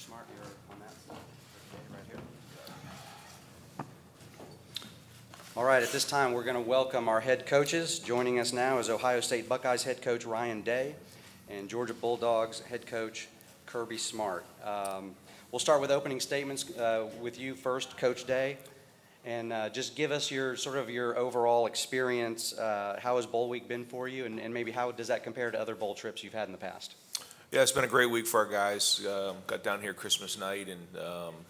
Smart, you're on that side. Okay, right here. All right, at this time, we're going to welcome our head coaches. Joining us now is Ohio State Buckeyes head coach Ryan Day and Georgia Bulldogs head coach Kirby Smart. We'll start with opening statements with you first, Coach Day, and just give us your overall experience. How has Bowl Week been for you, and maybe how does that compare to other bowl trips you've had in the past? Yeah, it's been a great week for our guys. Got down here Christmas night and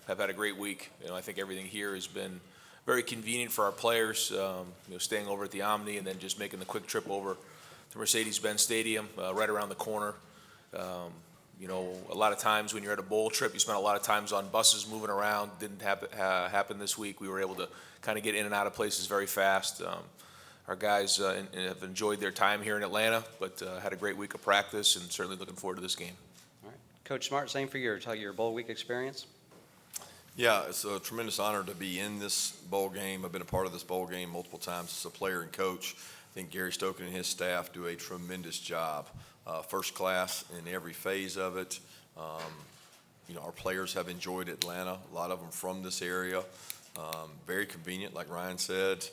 have had a great week. I think everything here has been very convenient for our players. Staying over at the Omni and then just making the quick trip over to Mercedes-Benz Stadium, right around the corner. A lot of times when you're at a bowl trip, you spend a lot of times on buses moving around. Didn't happen this week. We were able to kind of get in and out of places very fast. Our guys have enjoyed their time here in Atlanta, but had a great week of practice and certainly looking forward to this game. All right. Coach Smart, same for you. Tell your bowl week experience. Yeah, it's a tremendous honor to be in this bowl game. I've been a part of this bowl game multiple times as a player and coach. I think Gary Stoken and his staff do a tremendous job. First class in every phase of it. Our players have enjoyed Atlanta, a lot of them from this area. Very convenient, like Ryan said.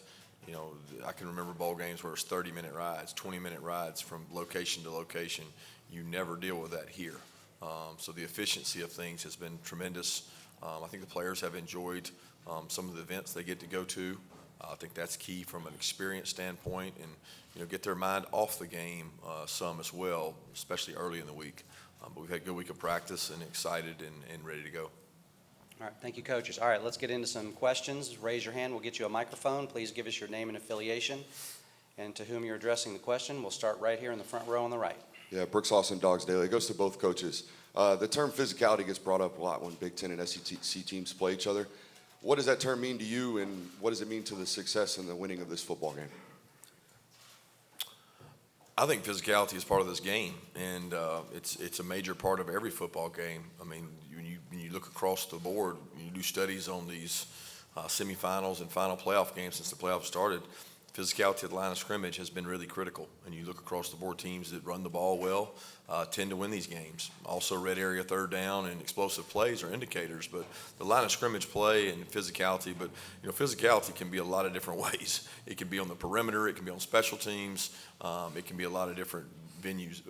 I can remember bowl games where it's 30-minute rides, 20-minute rides from location to location. You never deal with that here. So the efficiency of things has been tremendous. I think the players have enjoyed some of the events they get to go to. I think that's key from an experience standpoint and, get their mind off the game some as well, especially early in the week. But we've had a good week of practice and excited and ready to go. All right, thank you, coaches. All right, let's get into some questions. Raise your hand. We'll get you a microphone. Please give us your name and affiliation and to whom you're addressing the question. We'll start right here in the front row on the right. Yeah, Brooks Austin, Dogs Daily. It goes to both coaches. The term physicality gets brought up a lot when Big Ten and SEC teams play each other. What does that term mean to you, and what does it mean to the success and the winning of this football game? I think physicality is part of this game, and it's a major part of every football game. I mean, when you look across the board, you do studies on these semifinals and final playoff games since the playoffs started. Physicality at the line of scrimmage has been really critical, and you look across the board, teams that run the ball well tend to win these games. Also, red area third down and explosive plays are indicators, but the line of scrimmage play and physicality, but physicality can be a lot of different ways. It can be on the perimeter, it can be on special teams, it can be a lot of different venues,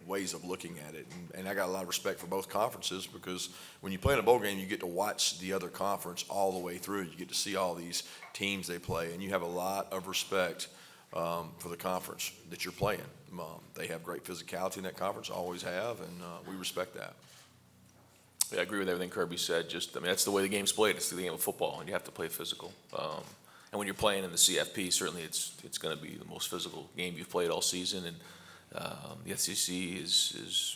ways of looking at it. And I got a lot of respect for both conferences because when you play in a bowl game, you get to watch the other conference all the way through. You get to see all these teams they play, and you have a lot of respect for the conference that you're playing. They have great physicality in that conference, always have, and we respect that. Yeah, I agree with everything Kirby said. That's the way the game's played. It's the game of football, and you have to play physical. And when you're playing in the CFP, certainly it's going to be the most physical game you've played all season. And the SEC is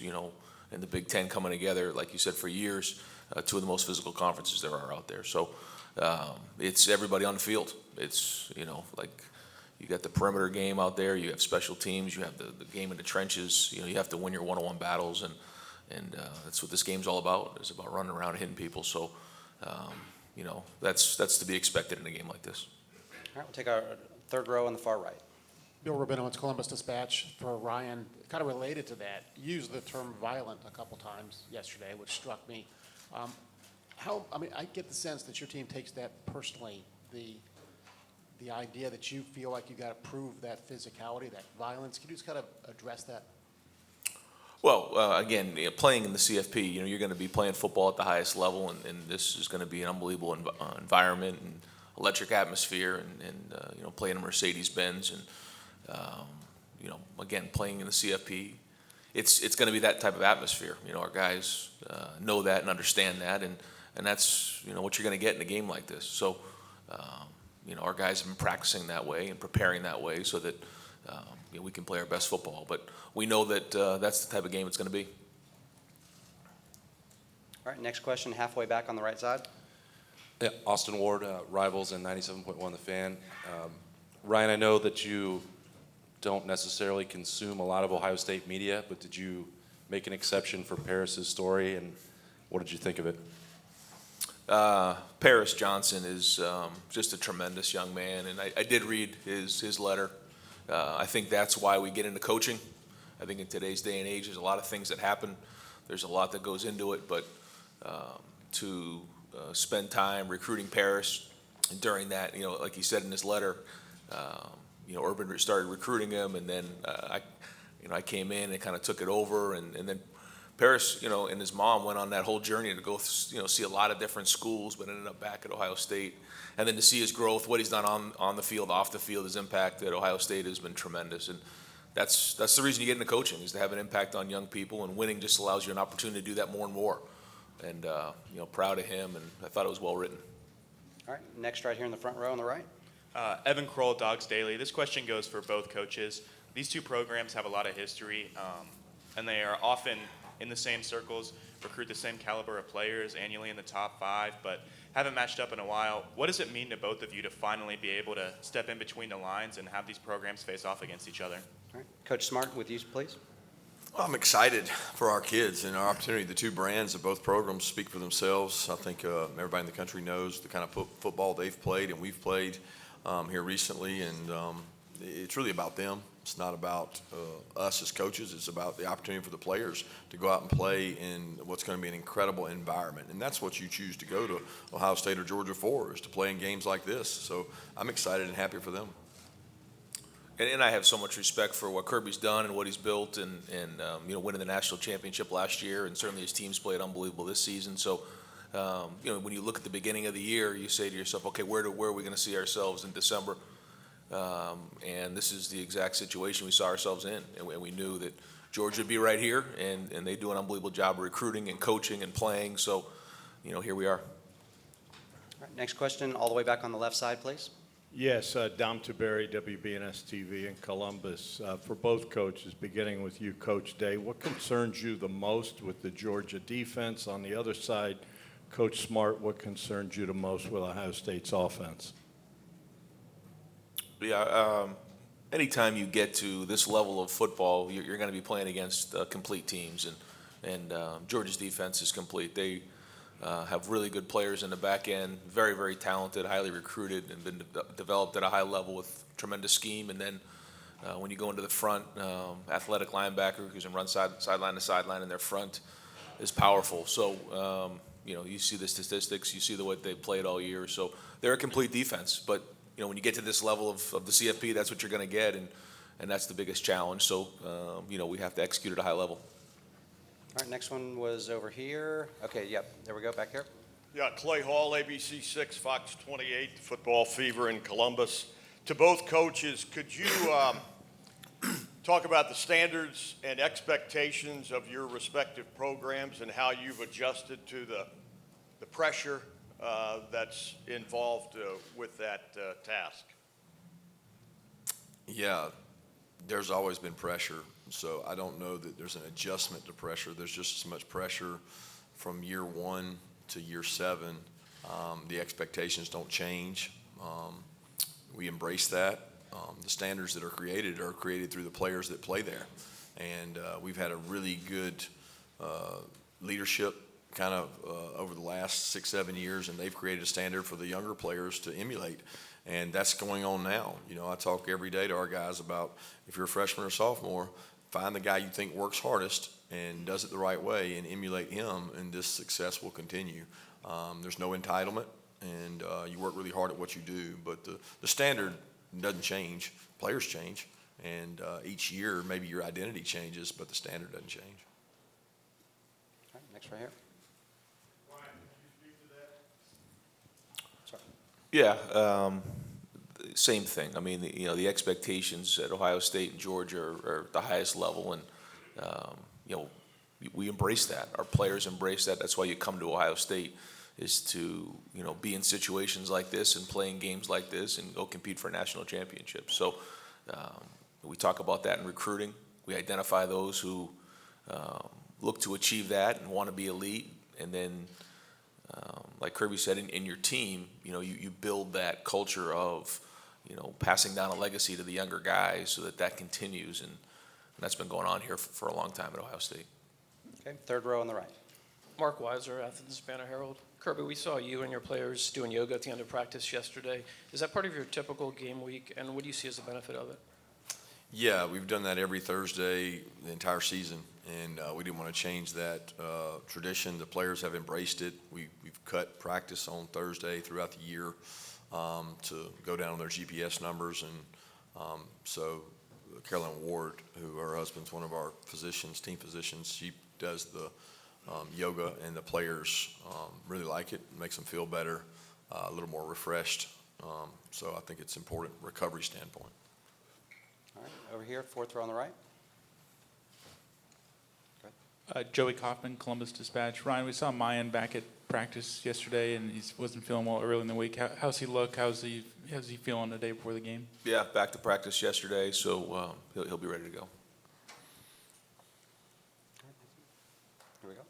and the Big Ten coming together, like you said, for years, two of the most physical conferences there are out there. So it's everybody on the field. It's, like you got the perimeter game out there, you have special teams, you have the game in the trenches, you have to win your one-on-one battles, and that's what this game's all about. It's about running around and hitting people. So, that's to be expected in a game like this. All right, we'll take our third row on the far right. Bill Rabinowitz, Columbus Dispatch. For Ryan, kind of related to that, you used the term violent a couple times yesterday, which struck me. I get the sense that your team takes that personally, the idea that you feel like you got to prove that physicality, that violence. Can you just kind of address that? Well, again, playing in the CFP, you're going to be playing football at the highest level, and this is going to be an unbelievable environment and electric atmosphere, and playing in Mercedes-Benz, and again, playing in the CFP, it's going to be that type of atmosphere. Our guys know that and understand that, and that's what you're going to get in a game like this. So, our guys have been practicing that way and preparing that way so that we can play our best football. But we know that that's the type of game it's going to be. All right, next question, halfway back on the right side. Yeah, Austin Ward, Rivals and 97.1 The Fan. Ryan, I know that you don't necessarily consume a lot of Ohio State media, but did you make an exception for Paris's story, and what did you think of it? Paris Johnson is just a tremendous young man, and I did read his letter. I think that's why we get into coaching. I think in today's day and age, there's a lot of things that happen. There's a lot that goes into it, but to spend time recruiting Paris. And during that, like he said in his letter, Urban started recruiting him, and then I came in and kind of took it over, and then Paris, and his mom went on that whole journey to go, see a lot of different schools, but ended up back at Ohio State. And then to see his growth, what he's done on the field, off the field, his impact at Ohio State has been tremendous. And that's the reason you get into coaching, is to have an impact on young people, and winning just allows you an opportunity to do that more and more. And, proud of him, and I thought it was well written. All right, next right here in the front row on the right. Evan Kroll, Dogs Daily. This question goes for both coaches. These two programs have a lot of history, and they are often in the same circles, recruit the same caliber of players annually in the top 5, but haven't matched up in a while. What does it mean to both of you to finally be able to step in between the lines and have these programs face off against each other? All right, Coach Smart, with you, please. Well, I'm excited for our kids and our opportunity. The two brands of both programs speak for themselves. I think everybody in the country knows the kind of football they've played and we've played here recently, and it's really about them. It's not about us as coaches. It's about the opportunity for the players to go out and play in what's going to be an incredible environment. And that's what you choose to go to Ohio State or Georgia for, is to play in games like this. So I'm excited and happy for them. And I have so much respect for what Kirby's done and what he's built, and winning the national championship last year, and certainly his team's played unbelievable this season. So, when you look at the beginning of the year, you say to yourself, okay, where are we going to see ourselves in December? And this is the exact situation we saw ourselves in, and we knew that Georgia would be right here, and they do an unbelievable job of recruiting and coaching and playing. So, here we are. All right, next question, all the way back on the left side, please. Yes, Dom Taberry, WBNS TV in Columbus. For both coaches, beginning with you, Coach Day, what concerns you the most with the Georgia defense? On the other side, Coach Smart, what concerns you the most with Ohio State's offense? Yeah, anytime you get to this level of football, you're going to be playing against complete teams, and Georgia's defense is complete. They have really good players in the back end, very, very talented, highly recruited, and been developed at a high level with tremendous scheme. And then when you go into the front, athletic linebacker who can run sideline to sideline in their front is powerful. So, you see the statistics, you see the way they played all year. So they're a complete defense. But, when you get to this level of the CFP, that's what you're going to get, and that's the biggest challenge. So, we have to execute at a high level. All right, next one was over here. Okay, yep, there we go, back here. Yeah, Clay Hall, ABC 6, Fox 28, Football Fever in Columbus. To both coaches, could you talk about the standards and expectations of your respective programs and how you've adjusted to the pressure that's involved with that task? Yeah, there's always been pressure. So I don't know that there's an adjustment to pressure. There's just as much pressure from year 1 to year 7. The expectations don't change. We embrace that. The standards that are created through the players that play there. And we've had a really good leadership kind of over the last 6-7 years, and they've created a standard for the younger players to emulate. And that's going on now. I talk every day to our guys about, if you're a freshman or sophomore, find the guy you think works hardest and does it the right way and emulate him, and this success will continue. There's no entitlement, and you work really hard at what you do. But the standard doesn't change. Players change, and each year maybe your identity changes, but the standard doesn't change. All right, next right here. Ryan, could you speak to that? Sorry. Yeah, same thing. I mean, the expectations at Ohio State and Georgia are at the highest level, and we embrace that. Our players embrace that. That's why you come to Ohio State, is to be in situations like this and playing games like this and go compete for national championships. So we talk about that in recruiting. We identify those who look to achieve that and want to be elite, and then like Kirby said, in your team, you build that culture of passing down a legacy to the younger guys so that continues, and that's been going on here for a long time at Ohio State. Okay, third row on the right. Mark Weiser, Athens Banner Herald. Kirby, we saw you and your players doing yoga at the end of practice yesterday. Is that part of your typical game week, and what do you see as the benefit of it? Yeah, we've done that every Thursday the entire season, and we didn't want to change that tradition. The players have embraced it. We've cut practice on Thursday throughout the year to go down on their GPS numbers, and so Carolyn Ward, who her husband's one of our physicians, team physicians, she does the yoga, and the players really like it. It makes them feel better, a little more refreshed. So I think it's important recovery standpoint. All right, over here, fourth row on the right. Joey Kaufman, Columbus Dispatch. Ryan, we saw Mayan back at practice yesterday, and he wasn't feeling well early in the week. How's he look? How's he feeling the day before the game? Yeah, back to practice yesterday, so he'll be ready to go. Here we go.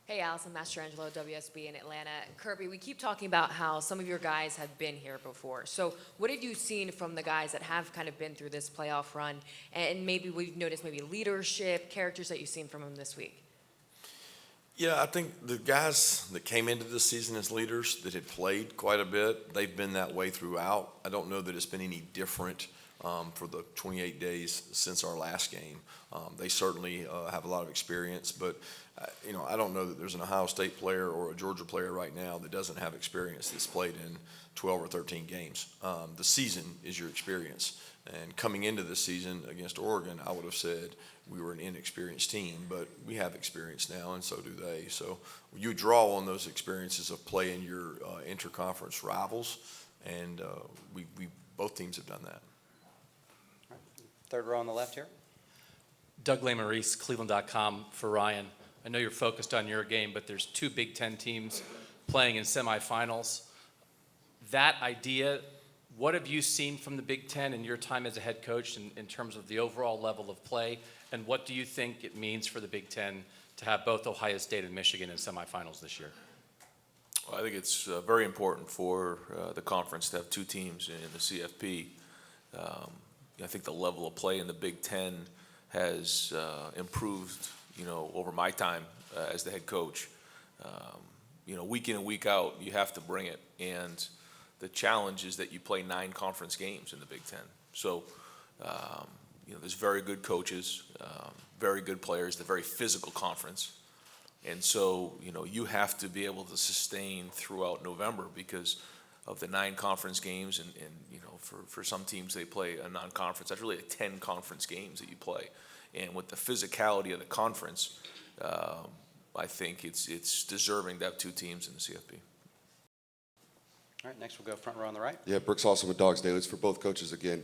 Hey, Allison Mastrangelo, WSB in Atlanta. Kirby, we keep talking about how some of your guys have been here before. So what have you seen from the guys that have kind of been through this playoff run? And maybe we've noticed maybe leadership, characters that you've seen from them this week. Yeah, I think the guys that came into this season as leaders that had played quite a bit, they've been that way throughout. I don't know that it's been any different for the 28 days since our last game. They certainly have a lot of experience, but I don't know that there's an Ohio State player or a Georgia player right now that doesn't have experience that's played in 12 or 13 games. The season is your experience. And coming into this season against Oregon, I would have said we were an inexperienced team, but we have experience now, and so do they. So you draw on those experiences of playing your interconference rivals, and we both teams have done that. Third row on the left here. Doug Lesmerises, Cleveland.com for Ryan. I know you're focused on your game, but there's two Big Ten teams playing in semifinals. That idea, what have you seen from the Big Ten in your time as a head coach in terms of the overall level of play? And what do you think it means for the Big Ten to have both Ohio State and Michigan in semifinals this year? Well, I think it's very important for the conference to have two teams in the CFP. I think the level of play in the Big Ten has improved, over my time as the head coach. Week in and week out, you have to bring it. And the challenge is that you play 9 conference games in the Big Ten. So, there's very good coaches, very good players, the very physical conference. And so, you have to be able to sustain throughout November because of the 9 conference games. And for some teams, they play a non-conference. That's really 10 conference games that you play. And with the physicality of the conference, I think it's deserving to have 2 teams in the CFP. All right, next we'll go front row on the right. Yeah, Brooks Austin with Dogs Daily. It's for both coaches again.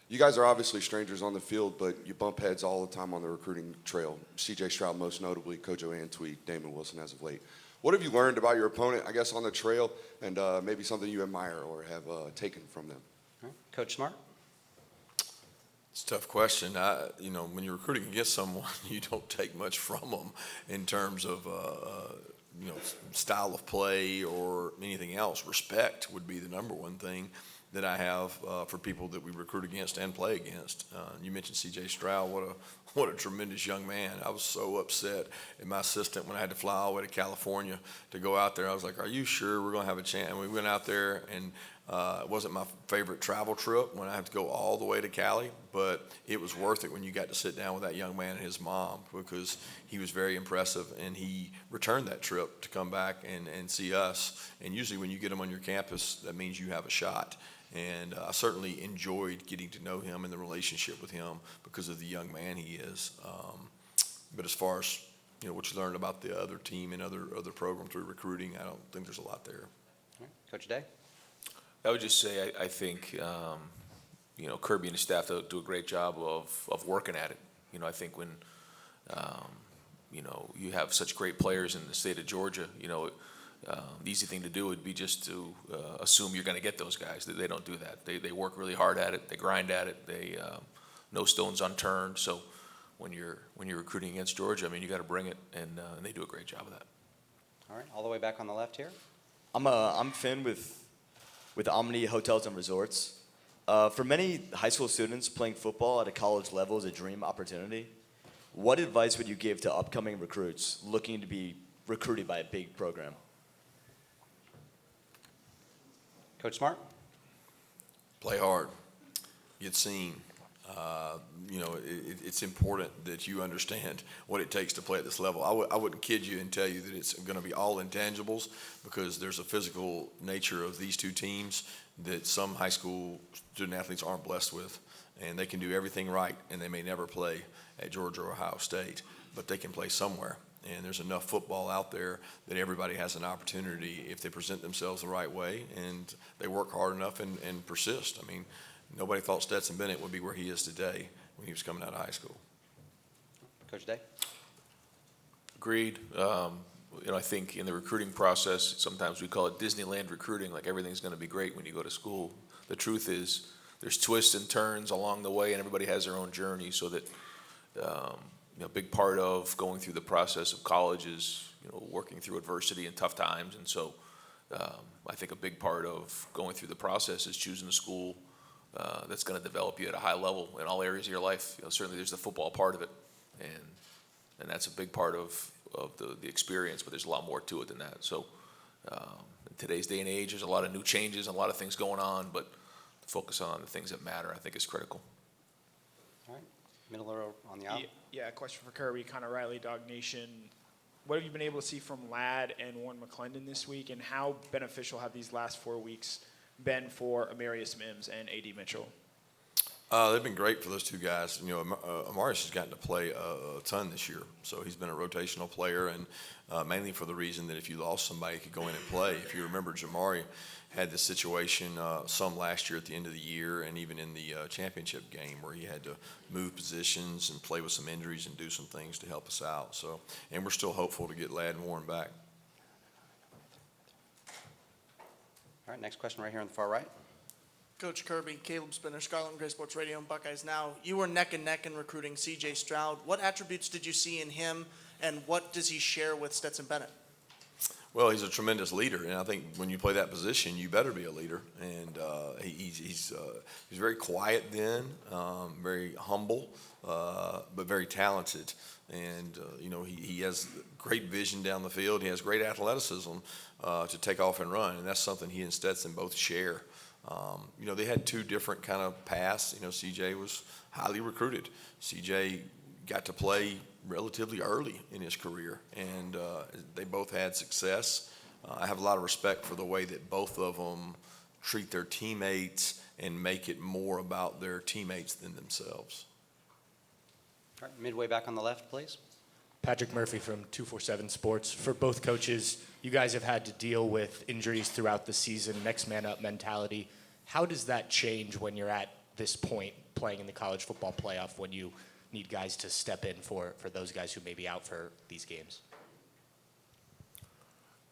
You guys are obviously strangers on the field, but you bump heads all the time on the recruiting trail. C.J. Stroud most notably, Kojo Antwi, Damon Wilson as of late. What have you learned about your opponent, I guess, on the trail, and maybe something you admire or have taken from them? All right. Coach Smart? It's a tough question. When you're recruiting against someone, you don't take much from them in terms of style of play or anything else. Respect would be the number one thing that I have for people that we recruit against and play against. You mentioned C.J. Stroud. What a tremendous young man. I was so upset at my assistant when I had to fly all the way to California to go out there. I was like, are you sure we're going to have a chance? And we went out there, and it wasn't my favorite travel trip when I had to go all the way to Cali, but it was worth it when you got to sit down with that young man and his mom because he was very impressive, and he returned that trip to come back and see us. And usually when you get him on your campus, that means you have a shot. And I certainly enjoyed getting to know him and the relationship with him because of the young man he is. But as far as what you learned about the other team and other programs through recruiting, I don't think there's a lot there. All right. Coach Day? I would just say I think Kirby and his staff do a great job of working at it. I think when you have such great players in the state of Georgia, the easy thing to do would be just to assume you're going to get those guys. They don't do that. They work really hard at it. They grind at it. They no stones unturned. So when you're recruiting against Georgia, you got to bring it, and they do a great job of that. All right, all the way back on the left here. I'm Finn with Omni Hotels and Resorts. For many high school students, playing football at a college level is a dream opportunity. What advice would you give to upcoming recruits looking to be recruited by a big program? Coach Smart? Play hard, get seen, It's important that you understand what it takes to play at this level. I wouldn't kid you and tell you that it's going to be all intangibles, because there's a physical nature of these two teams that some high school student athletes aren't blessed with. And they can do everything right, and they may never play at Georgia or Ohio State, but they can play somewhere. And there's enough football out there that everybody has an opportunity if they present themselves the right way and they work hard enough and persist. I mean, nobody thought Stetson Bennett would be where he is today when he was coming out of high school. Coach Day? Agreed. I think in the recruiting process, sometimes we call it Disneyland recruiting, like everything's going to be great when you go to school. The truth is there's twists and turns along the way, and everybody has their own journey, so that a big part of going through the process of college is working through adversity and tough times. And so I think a big part of going through the process is choosing a school that's going to develop you at a high level in all areas of your life. Certainly there's the football part of it, and that's a big part of the experience, but there's a lot more to it than that. So in today's day and age, there's a lot of new changes and a lot of things going on, but to focus on the things that matter, I think, is critical. All right. Middle row on the aisle. Yeah, question for Kirby, Connor Riley, Dog Nation. What have you been able to see from Ladd and Warren McClendon this week, and how beneficial have these last 4 weeks been for Amarius Mims and A.D. Mitchell? They've been great for those two guys. Amarius has gotten to play a ton this year, so he's been a rotational player, and mainly for the reason that if you lost somebody, he could go in and play. If you remember, Jamari had this situation some last year at the end of the year, and even in the championship game, where he had to move positions and play with some injuries and do some things to help us out. So, and we're still hopeful to get Ladd and Warren back. All right, next question right here on the far right. Coach Kirby, Caleb Spinner, Scarlet and Gray Sports Radio and Buckeyes Now. You were neck and neck in recruiting C.J. Stroud. What attributes did you see in him, and what does he share with Stetson Bennett? Well, he's a tremendous leader, and I think when you play that position, you better be a leader. And he's very quiet then, very humble, but very talented. And he has great vision down the field. He has great athleticism to take off and run, and that's something he and Stetson both share. They had two different kind of paths. CJ was highly recruited. CJ got to play relatively early in his career, and they both had success. I have a lot of respect for the way that both of them treat their teammates and make it more about their teammates than themselves. All right, midway back on the left, please. Patrick Murphy from 247 Sports. For both coaches, you guys have had to deal with injuries throughout the season, next man up mentality. How does that change when you're at this point playing in the college football playoff, when you need guys to step in for those guys who may be out for these games?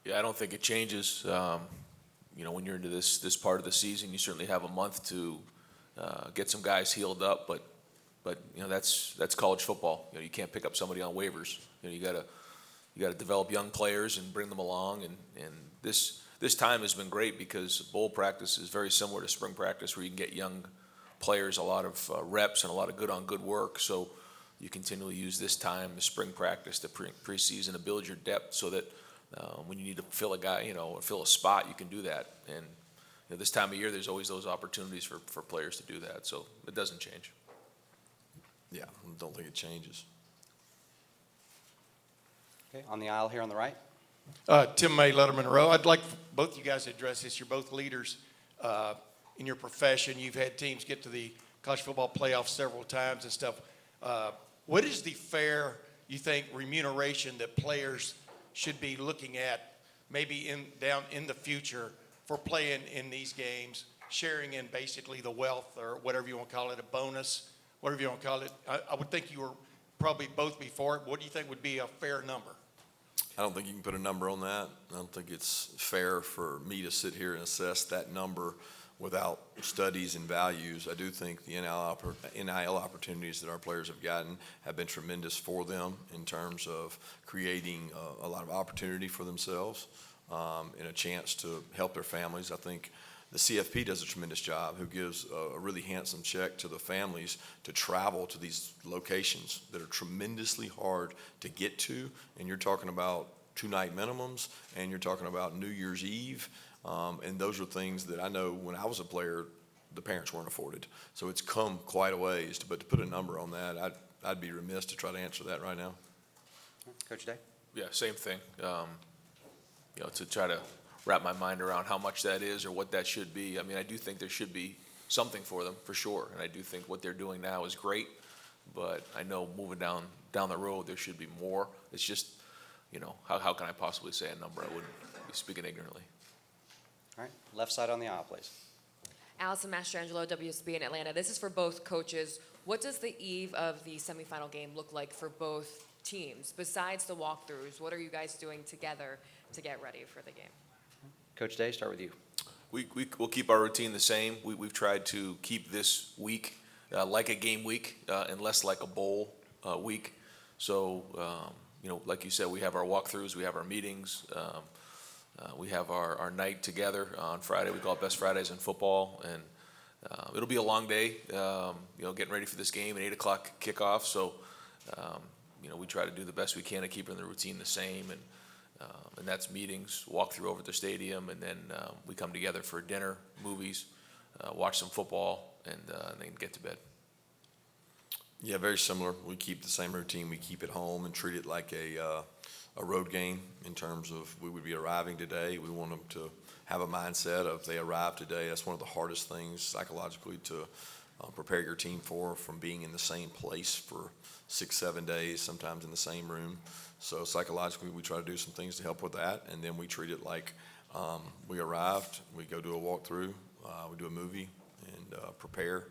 Yeah, I don't think it changes. When you're into this part of the season, you certainly have a month to get some guys healed up, but that's college football. You can't pick up somebody on waivers. You gotta develop young players and bring them along, and this time has been great because bowl practice is very similar to spring practice, where you can get young players a lot of reps and a lot of good work. So you continually use this time, the spring practice, the preseason, to build your depth, so that when you need to fill a guy, or fill a spot, you can do that. And this time of year, there's always those opportunities for players to do that. So it doesn't change. Yeah, I don't think it changes. Okay, on the aisle here on the right. Tim May, Letterman Row. I'd like both you guys to address this. You're both leaders in your profession. You've had teams get to the college football playoffs several times and stuff. What is the fair, you think, remuneration that players should be looking at, maybe down in the future, for playing in these games, sharing in basically the wealth, or whatever you want to call it, a bonus, whatever you want to call it? I would think you were probably both before it. What do you think would be a fair number? I don't think you can put a number on that. I don't think it's fair for me to sit here and assess that number without studies and values. I do think the NIL opportunities that our players have gotten have been tremendous for them in terms of creating a lot of opportunity for themselves and a chance to help their families. I think the CFP does a tremendous job, who gives a really handsome check to the families to travel to these locations that are tremendously hard to get to. And you're talking about 2-night minimums, and you're talking about New Year's Eve. And those are things that I know when I was a player the parents weren't afforded. So it's come quite a ways, but to put a number on that, I'd be remiss to try to answer that right now. Coach Day? Yeah, same thing. To try to wrap my mind around how much that is or what that should be. I mean, I do think there should be something for them, for sure. And I do think what they're doing now is great. But I know moving down the road, there should be more. It's just, how can I possibly say a number? I wouldn't be speaking ignorantly. All right, left side on the aisle, please. Allison Mastrangelo, WSB in Atlanta. This is for both coaches. What does the eve of the semifinal game look like for both teams? Besides the walkthroughs, what are you guys doing together to get ready for the game? Coach Day, start with you. We'll keep our routine the same. We've tried to keep this week like a game week and less like a bowl week. So, like you said, we have our walkthroughs, we have our meetings, we have our night together on Friday. We call it Best Fridays in football, and it'll be a long day, getting ready for this game, an 8 o'clock kickoff. So, we try to do the best we can to keep the routine the same, and that's meetings, walk through over at the stadium, and then we come together for dinner, movies, watch some football, and then get to bed. Yeah, very similar. We keep the same routine. We keep it home and treat it like a road game in terms of we would be arriving today. We want them to have a mindset of they arrive today. That's one of the hardest things psychologically to prepare your team for, from being in the same place for 6-7 days, sometimes in the same room. So psychologically, we try to do some things to help with that, and then we treat it like we arrived, we go do a walkthrough, we do a movie, and prepare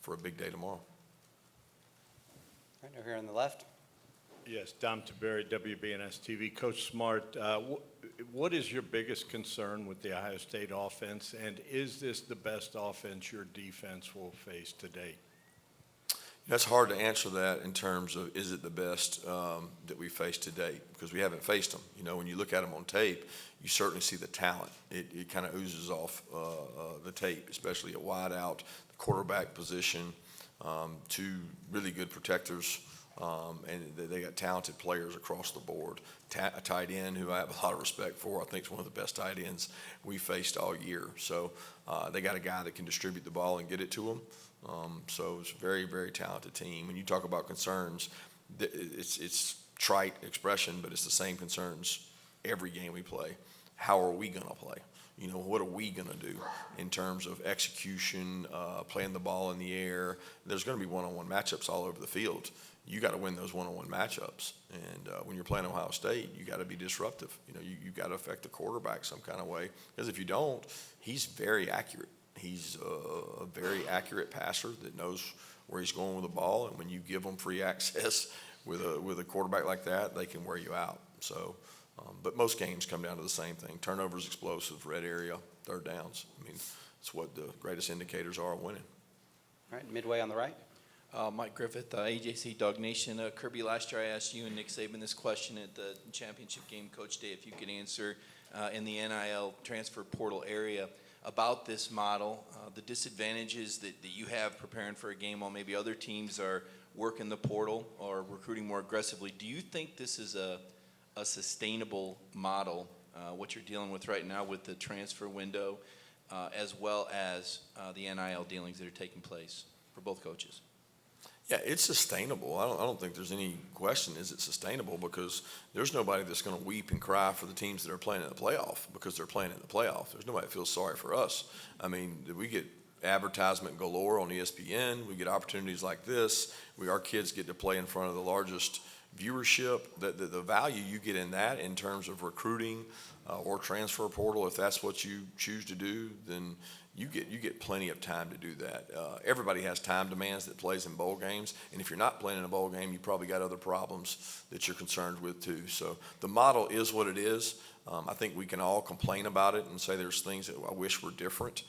for a big day tomorrow. All right, over here on the left. Yes, Dom Taberry, WBNS TV. Coach Smart, what is your biggest concern with the Ohio State offense, and is this the best offense your defense will face to date? That's hard to answer that in terms of is it the best that we faced to date, because we haven't faced them. When you look at them on tape, you certainly see the talent. It kind of oozes off the tape, especially at wide out, the quarterback position, two really good protectors, and they got talented players across the board. A tight end who I have a lot of respect for. I think is one of the best tight ends we faced all year. So they got a guy that can distribute the ball and get it to them. So it's a very, very talented team. When you talk about concerns, it's trite expression, but it's the same concerns every game we play. How are we going to play? What are we going to do in terms of execution, playing the ball in the air? There's going to be one-on-one matchups all over the field. You got to win those one-on-one matchups. And when you're playing Ohio State, you got to be disruptive. You got to affect the quarterback some kind of way, because if you don't, he's very accurate. He's a very accurate passer that knows where he's going with the ball, and when you give them free access with a quarterback like that, they can wear you out. So, but most games come down to the same thing: turnovers, explosive, red area, third downs. I mean, it's what the greatest indicators are of winning. All right, midway on the right. Mike Griffith, AJC Dog Nation. Kirby, last year I asked you and Nick Saban this question at the championship game, Coach Day, if you could answer in the NIL transfer portal area about this model, the disadvantages that you have preparing for a game while maybe other teams are working the portal or recruiting more aggressively. Do you think this is a sustainable model, what you're dealing with right now with the transfer window, as well as the NIL dealings that are taking place for both coaches? Yeah, it's sustainable. I don't think there's any question is it sustainable, because there's nobody that's going to weep and cry for the teams that are playing in the playoff because they're playing in the playoff. There's nobody that feels sorry for us. I mean, we get advertisement galore on ESPN. We get opportunities like this. Our kids get to play in front of the largest viewership. The value you get in that in terms of recruiting or transfer portal, if that's what you choose to do, then you get plenty of time to do that. Everybody has time demands that plays in bowl games, and if you're not playing in a bowl game, you probably got other problems that you're concerned with too. So the model is what it is. I think we can all complain about it and say there's things that I wish were different,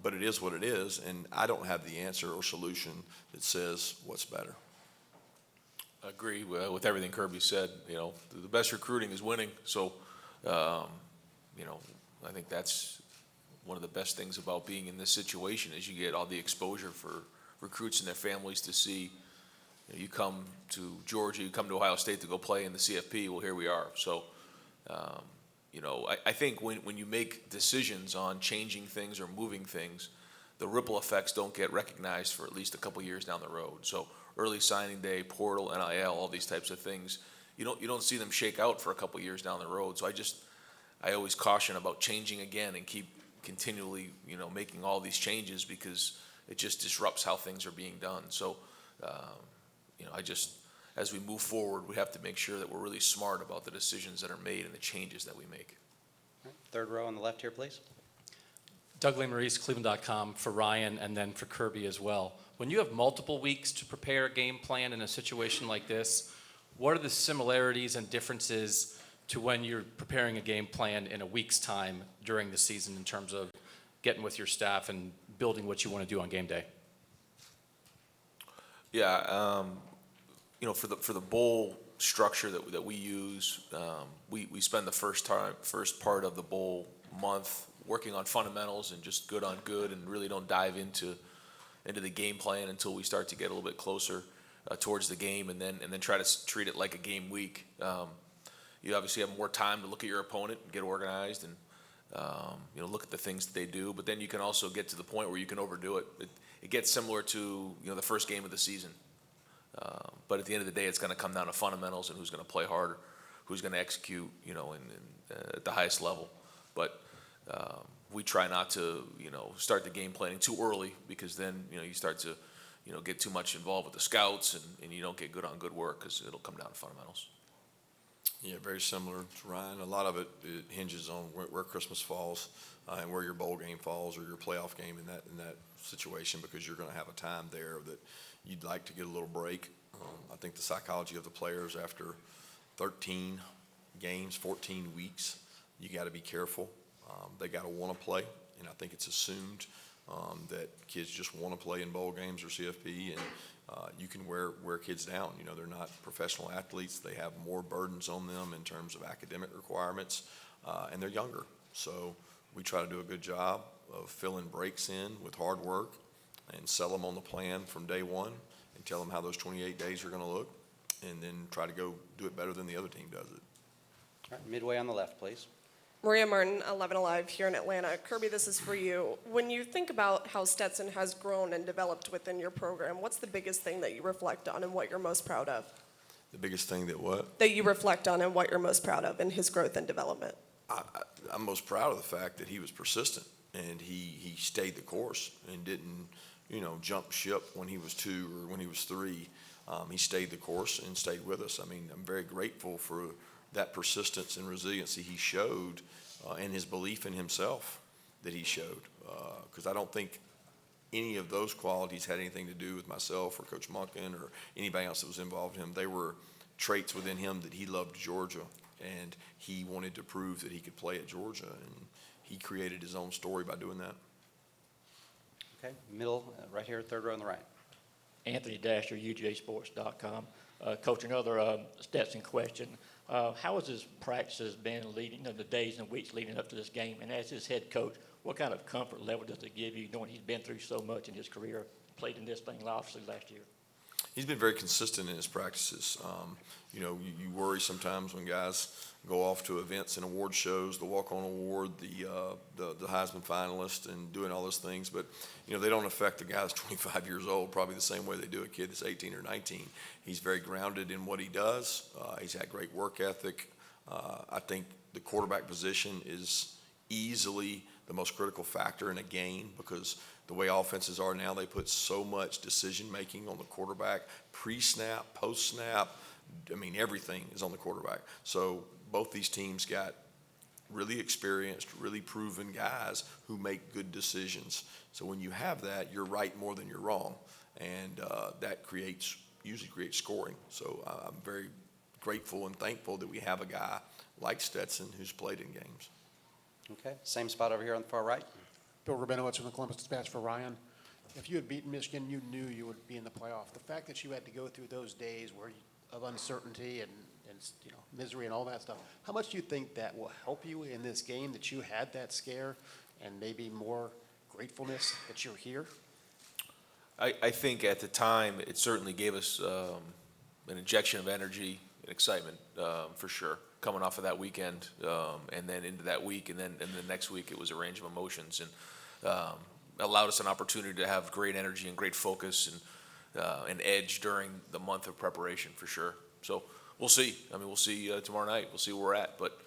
but it is what it is, and I don't have the answer or solution that says what's better. I agree with everything Kirby said. The best recruiting is winning. So, I think that's one of the best things about being in this situation is you get all the exposure for recruits and their families to see. You come to Georgia, you come to Ohio State to go play in the CFP. Well, here we are. So, I think when you make decisions on changing things or moving things, the ripple effects don't get recognized for at least a couple years down the road. So early signing day, portal, NIL, all these types of things, you don't see them shake out for a couple years down the road. So I always caution about changing again and keep continually, making all these changes, because it just disrupts how things are being done. So, as we move forward, we have to make sure that we're really smart about the decisions that are made and the changes that we make. All right, third row on the left here, please. Doug Maurice, Cleveland.com, for Ryan and then for Kirby as well. When you have multiple weeks to prepare a game plan in a situation like this, what are the similarities and differences to when you're preparing a game plan in a week's time during the season in terms of getting with your staff and building what you want to do on game day? Yeah, for the bowl structure that we use, we spend the first part of the bowl month working on fundamentals and just good on good, and really don't dive into the game plan until we start to get a little bit closer towards the game, and then try to treat it like a game week. You obviously have more time to look at your opponent and get organized, and look at the things that they do. But then you can also get to the point where you can overdo it. It gets similar to the first game of the season. But at the end of the day, it's going to come down to fundamentals and who's going to play harder, who's going to execute, at the highest level. But we try not to, start the game planning too early, because then, you start to, get too much involved with the scouts, and you don't get good on good work, because it'll come down to fundamentals. Yeah, very similar to Ryan. A lot of it hinges on where Christmas falls and where your bowl game falls, or your playoff game in that situation, because you're going to have a time there that you'd like to get a little break. I think the psychology of the players after 13 games, 14 weeks, you got to be careful. They got to want to play, and I think it's assumed that kids just want to play in bowl games or CFP, and you can wear kids down. They're not professional athletes. They have more burdens on them in terms of academic requirements, and they're younger. So we try to do a good job of filling breaks in with hard work and sell them on the plan from day one, and tell them how those 28 days are going to look, and then try to go do it better than the other team does it. All right, midway on the left, please. Maria Martin, 11 Alive here in Atlanta. Kirby, this is for you. When you think about how Stetson has grown and developed within your program, what's the biggest thing that you reflect on and what you're most proud of? The biggest thing that what? That you reflect on and what you're most proud of in his growth and development. I'm most proud of the fact that he was persistent, and he stayed the course and didn't, jump ship when he was 2 or when he was 3. He stayed the course and stayed with us. I mean, I'm very grateful for that persistence and resiliency he showed, and his belief in himself that he showed. Because I don't think any of those qualities had anything to do with myself or Coach Monken or anybody else that was involved in him. They were traits within him that he loved Georgia, and he wanted to prove that he could play at Georgia, and he created his own story by doing that. Okay, middle, right here, third row on the right. Anthony Dasher, UGAsports.com. Coach, another Stetson question. How has his practices been leading, the days and weeks leading up to this game? And as his head coach, what kind of comfort level does it give you, knowing he's been through so much in his career, played in this thing obviously last year? He's been very consistent in his practices. You worry sometimes when guys go off to events and award shows, the walk-on award, the Heisman finalist, and doing all those things. But, they don't affect the guy that's 25 years old probably the same way they do a kid that's 18 or 19. He's very grounded in what he does. He's had great work ethic. I think the quarterback position is easily the most critical factor in a game, because the way offenses are now, they put so much decision-making on the quarterback, pre-snap, post-snap. I mean, everything is on the quarterback. So both these teams got really experienced, really proven guys who make good decisions. So when you have that, you're right more than you're wrong, and that usually creates scoring. So I'm very grateful and thankful that we have a guy like Stetson who's played in games. Okay, same spot over here on the far right. Bill Rabinowitz from the Columbus Dispatch for Ryan. If you had beaten Michigan, you knew you would be in the playoff. The fact that you had to go through those days of uncertainty and misery and all that stuff, how much do you think that will help you in this game, that you had that scare, and maybe more gratefulness that you're here? I think at the time it certainly gave us an injection of energy and excitement, for sure, coming off of that weekend, and then into that week, and then the next week it was a range of emotions. And allowed us an opportunity to have great energy and great focus and an edge during the month of preparation for sure. So we'll see. I mean, we'll see tomorrow night. We'll see where we're at. But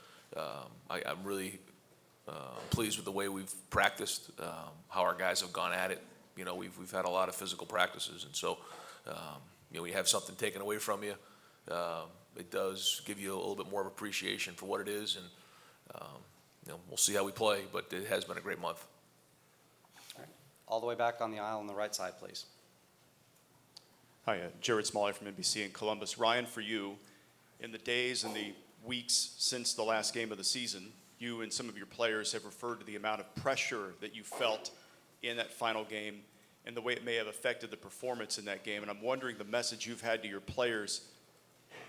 I'm really pleased with the way we've practiced, how our guys have gone at it. You know, we've had a lot of physical practices, and so you know, when you have something taken away from you, it does give you a little bit more of appreciation for what it is, and you know, we'll see how we play, but it has been a great month. All right. All the way back on the aisle on the right side, please. Hi, Jared Smalley from NBC in Columbus. Ryan, for you, in the days and the weeks since the last game of the season, you and some of your players have referred to the amount of pressure that you felt in that final game and the way it may have affected the performance in that game. And I'm wondering the message you've had to your players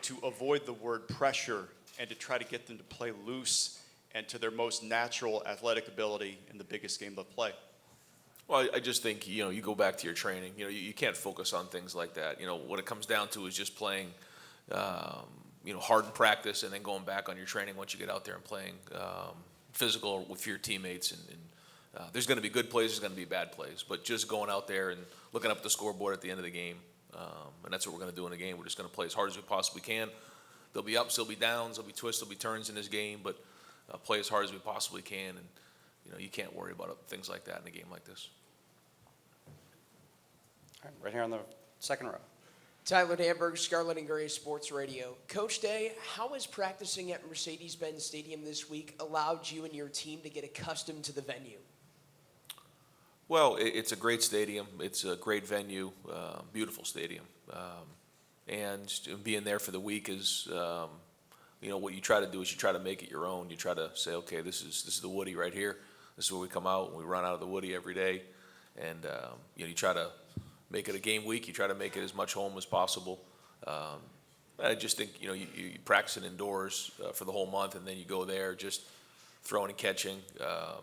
to avoid the word pressure and to try to get them to play loose and to their most natural athletic ability in the biggest game they'll play. Well, I just think, you know, you go back to your training. You know, you can't focus on things like that. You know, what it comes down to is just playing, you know, hard in practice and then going back on your training once you get out there and playing physical with your teammates. And there's going to be good plays, there's going to be bad plays. But just going out there and looking up at the scoreboard at the end of the game, and that's what we're going to do in the game. We're just going to play as hard as we possibly can. There'll be ups, there'll be downs, there'll be twists, there'll be turns in this game, but play as hard as we possibly can. And you know, you can't worry about things like that in a game like this. All right, right here on the second row. Tyler Danberg, Scarlet and Gray Sports Radio. Coach Day, how has practicing at Mercedes-Benz Stadium this week allowed you and your team to get accustomed to the venue? Well, it's a great stadium. It's a great venue, beautiful stadium. And being there for the week is, you know, what you try to do is you try to make it your own. You try to say, okay, this is the Woody right here. This is where we come out and we run out of the Woody every day. And, you know, you try to make it a game week. You try to make it as much home as possible. I just think, you know, you practice it indoors for the whole month, and then you go there just throwing and catching,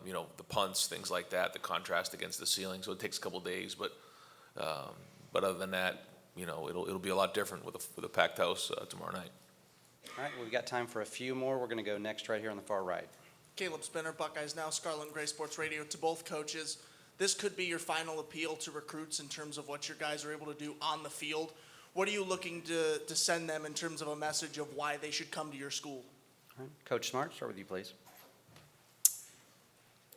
you know, the punts, things like that, the contrast against the ceiling. So it takes a couple days, but other than that, you know, it'll be a lot different with a packed house tomorrow night. All right, we've got time for a few more. We're going to go next right here on the far right. Caleb Spinner, Buckeyes Now, Scarlet and Gray Sports Radio. To both coaches, this could be your final appeal to recruits in terms of what your guys are able to do on the field. What are you looking to send them in terms of a message of why they should come to your school? All right. Coach Smart, start with you, please.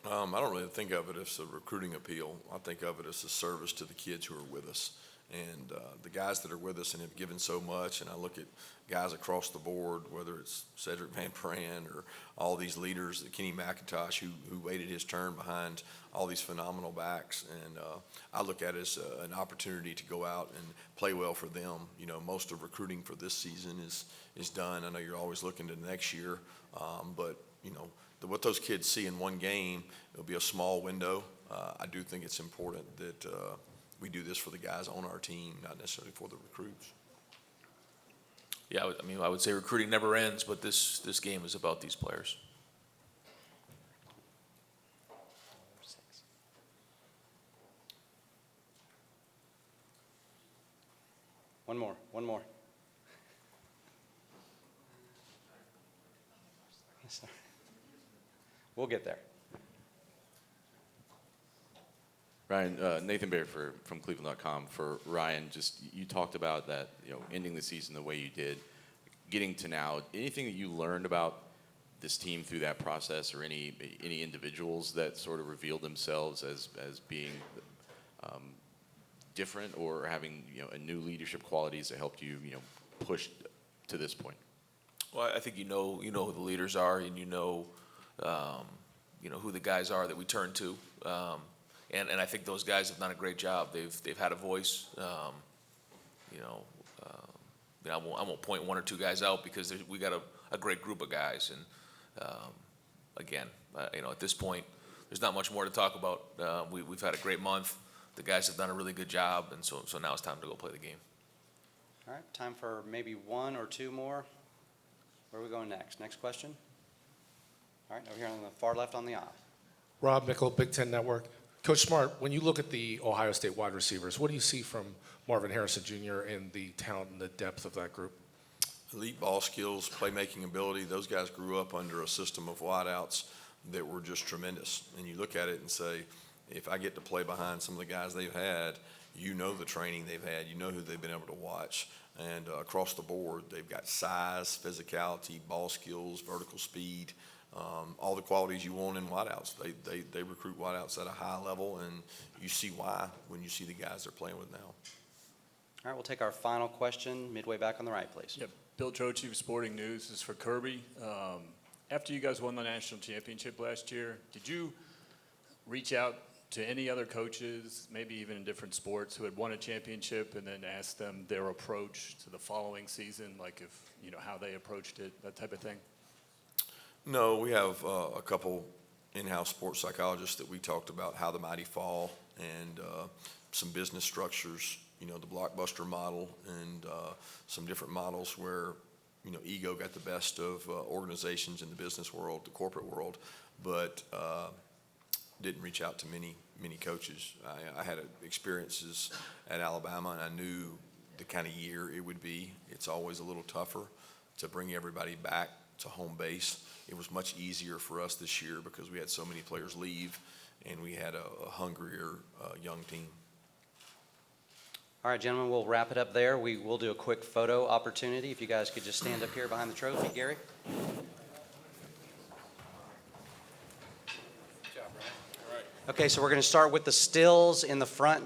I don't really think of it as a recruiting appeal. I think of it as a service to the kids who are with us. And the guys that are with us and have given so much, and I look at guys across the board, whether it's Cedric Van Pran or all these leaders, Kenny McIntosh, who waited his turn behind all these phenomenal backs. And I look at it as an opportunity to go out and play well for them. You know, most of recruiting for this season is done. I know you're always looking to next year, but, you know, what those kids see in one game, it'll be a small window. I do think it's important that we do this for the guys on our team, not necessarily for the recruits. Yeah, I would say recruiting never ends, but this game is about these players. One more. We'll get there. Ryan, Nathan Baird from Cleveland.com. For Ryan, just you talked about that, you know, ending the season the way you did, getting to now. Anything that you learned about this team through that process, or any individuals that sort of revealed themselves as being different, or having, you know, a new leadership qualities that helped you, you know, push to this point? Well, I think you know who the leaders are, and you know who the guys are that we turn to. And I think those guys have done a great job. They've had a voice. I won't point one or two guys out because we got a great group of guys. And again, at this point, there's not much more to talk about. We've had a great month. The guys have done a really good job, and so now it's time to go play the game. All right, time for maybe one or two more. Where are we going next? Next question. All right, over here on the far left on the aisle. Rob Mickle, Big Ten Network. Coach Smart, when you look at the Ohio State wide receivers, what do you see from Marvin Harrison Jr. and the talent and the depth of that group? Elite ball skills, playmaking ability. Those guys grew up under a system of wideouts that were just tremendous. And you look at it and say, if I get to play behind some of the guys they've had, you know the training they've had, you know who they've been able to watch. And across the board, they've got size, physicality, ball skills, vertical speed, all the qualities you want in wideouts. They recruit wideouts at a high level, and you see why when you see the guys they're playing with now. All right, we'll take our final question midway back on the right, please. Yep. Bill Troche of Sporting News. This is for Kirby. After you guys won the national championship last year, did you reach out to any other coaches, maybe even in different sports, who had won a championship, and then ask them their approach to the following season, like if, you know, how they approached it, that type of thing? No, we have a couple in-house sports psychologists that we talked about how the mighty fall and some business structures, you know, the blockbuster model and some different models where, you know, ego got the best of organizations in the business world, the corporate world, but didn't reach out to many coaches. I had experiences at Alabama, and I knew the kind of year it would be. It's always a little tougher to bring everybody back to home base. It was much easier for us this year because we had so many players leave, and we had a hungrier young team. All right, gentlemen, we'll wrap it up there. We will do a quick photo opportunity. If you guys could just stand up here behind the trophy, Gary. Okay, so we're going to start with the stills in the front